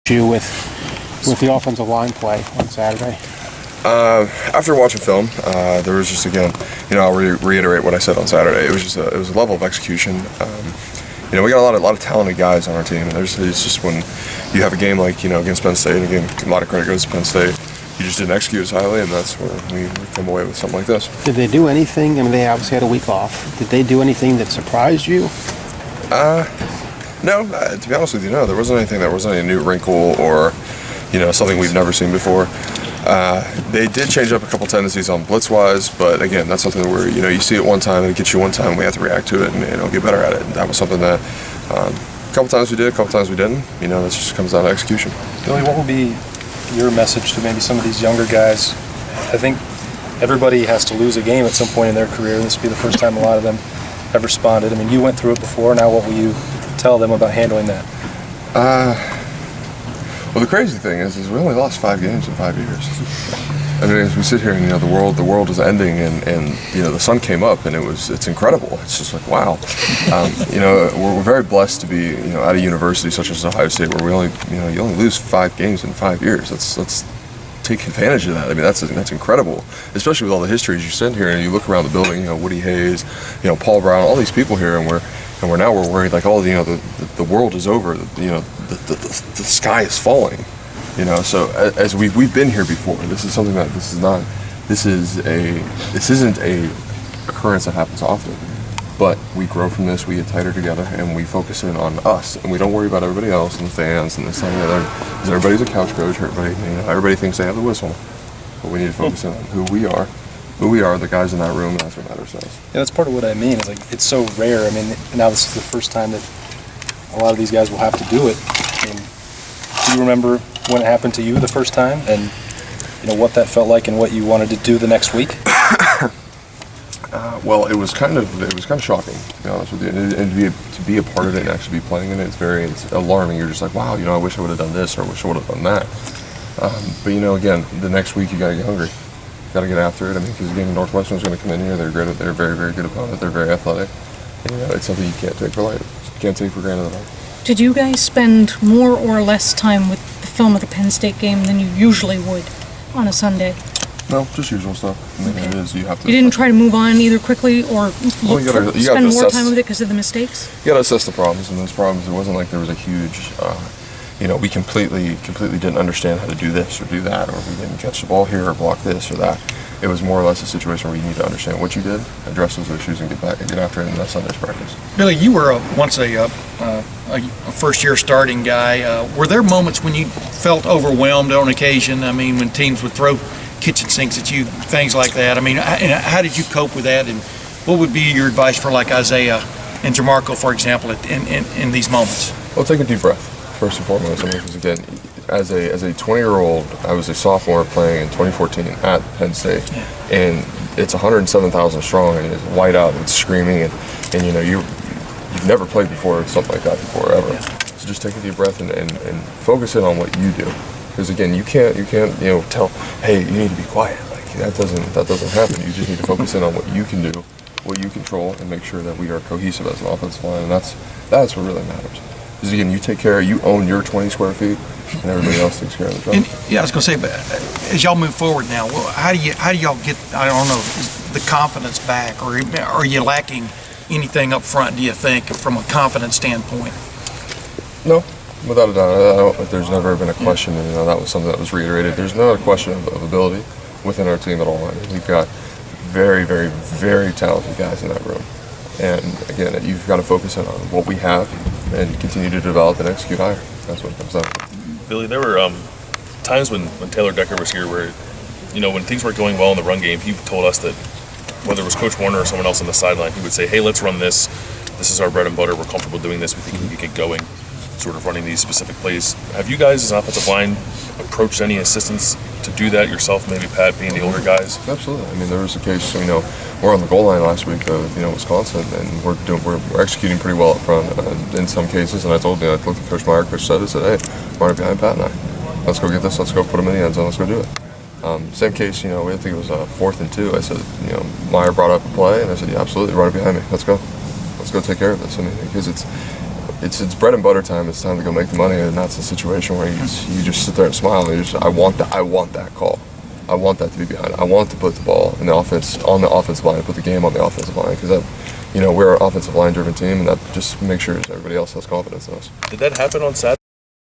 you with the offensive line play on Saturday? After watching film, there was just, again, I'll reiterate what I said on Saturday. It was a level of execution. We got a lot of talented guys on our team, and it's just when you have a game like against Penn State, and again, a lot of credit goes to Penn State. You just didn't execute as highly, and that's where we come away with something like this. Did they do anything? I mean, they obviously had a week off. Did they do anything that surprised you? No. To be honest with you, no. There wasn't anything. There wasn't any new wrinkle or something we've never seen before. They did change up a couple tendencies on blitz-wise, but again, that's something where you see it one time and it gets you one time. We have to react to it and get better at it. And that was something that a couple times we did, a couple times we didn't. It just comes down to execution. Billy, what would be your message to maybe some of these younger guys? I think everybody has to lose a game at some point in their career. This would be the first time a lot of them have responded. I mean, you went through it before. Now, what will you tell them about handling that? Well, the crazy thing is we only lost 5 games in 5 years. I mean, as we sit here and the world is ending, and the sun came up, and it's incredible. It's just like, wow. We're very blessed to be at a university such as Ohio State, where we only you only lose 5 games in 5 years. Let's take advantage of that. I mean, that's incredible, especially with all the histories. You sit here and you look around the building. Woody Hayes, Paul Brown, all these people here, and we're worried like the world is over. The sky is falling. So as we've been here before. This is something that this isn't a occurrence that happens often. But we grow from this, we get tighter together, and we focus in on us, and we don't worry about everybody else and the fans and this and the other. Because everybody's a couch coach, everybody thinks they have the whistle. But we need to focus in on who we are, the guys in that room, and that's what matters to us. Yeah, that's part of what I mean. Is like it's so rare. I mean, now this is the first time that a lot of these guys will have to do it. I mean, do you remember when it happened to you the first time, and what that felt like, and what you wanted to do the next week? Well, it was kind of shocking, to be honest with you, and to be a part of it and actually be playing in it, it's alarming. You're just like, wow, I wish I would have done this, or I wish I would have done that. But again, the next week you got to get hungry, got to get after it. I mean, because again, Northwestern's going to come in here. They're great. They're very, very good opponent. They're very athletic. And, it's something you can't take for light. You can't take for granted at all. Did you guys spend more or less time with the film of the Penn State game than you usually would on a Sunday? No, just usual stuff. I mean, it is. You have to. You didn't try to move on either quickly or spend more time with it because of the mistakes? You got to assess the problems, and those problems. It wasn't like there was a huge. We completely didn't understand how to do this or do that, or we didn't catch the ball here or block this or that. It was more or less a situation where you need to understand what you did, address those issues, and get back and get after it in that Sunday's practice. Billy, you were once a first-year starting guy. Were there moments when you felt overwhelmed on occasion? I mean, when teams would throw kitchen sinks at you, things like that. I mean, how did you cope with that? And what would be your advice for like Isaiah and Jamarco, for example, in these moments? Well, take a deep breath first and foremost. Because again, as a 20-year-old, I was a sophomore playing in 2014 at Penn State, and it's 107,000 strong, and it's white out and it's screaming, and you've never played before something like that before ever. So just take a deep breath and focus in on what you do. Because again, you can't tell, hey, you need to be quiet. Like that doesn't happen. You just need to focus in on what you can do, what you control, and make sure that we are cohesive as an offensive line. And that's what really matters. Because again, you take care, you own your 20 square feet, and everybody else takes care of the job. I was going to say, but as y'all move forward now, how do y'all get, I don't know, the confidence back, or are you lacking anything up front? Do you think, from a confidence standpoint? No. Without a doubt, there's never been a question, and that was something that was reiterated. There's not a question of ability within our team at all. I mean, we've got very, very, very talented guys in that room. And again, you've got to focus in on what we have and continue to develop and execute higher. That's what it comes down to. Billy, there were times when Taylor Decker was here where, when things weren't going well in the run game, he told us that whether it was Coach Warner or someone else on the sideline, he would say, hey, let's run this. This is our bread and butter. We're comfortable doing this. We think we can get going, sort of running these specific plays. Have you guys as an offensive line approached any assistants to do that yourself, maybe Pat being the older guys? Absolutely. I mean, there was a case, we're on the goal line last week of, Wisconsin, and we're executing pretty well up front in some cases. And I looked at Coach Meyer, Coach said, hey, run it behind Pat and I. Let's go get this. Let's go put him in the end zone. Let's go do it. Same case, I think it was 4th and 2. I said, Meyer brought up a play, and I said, yeah, absolutely, run it behind me. Let's go take care of this. I mean, because it's bread and butter time. It's time to go make the money, and that's a situation where you just sit there and smile. And I want that call. I want that to be behind it. I want to put the ball in the offense on the offensive line, put the game on the offensive line, because that, we're an offensive line driven team, and that just makes sure everybody else has confidence in us. Did that happen on Saturday?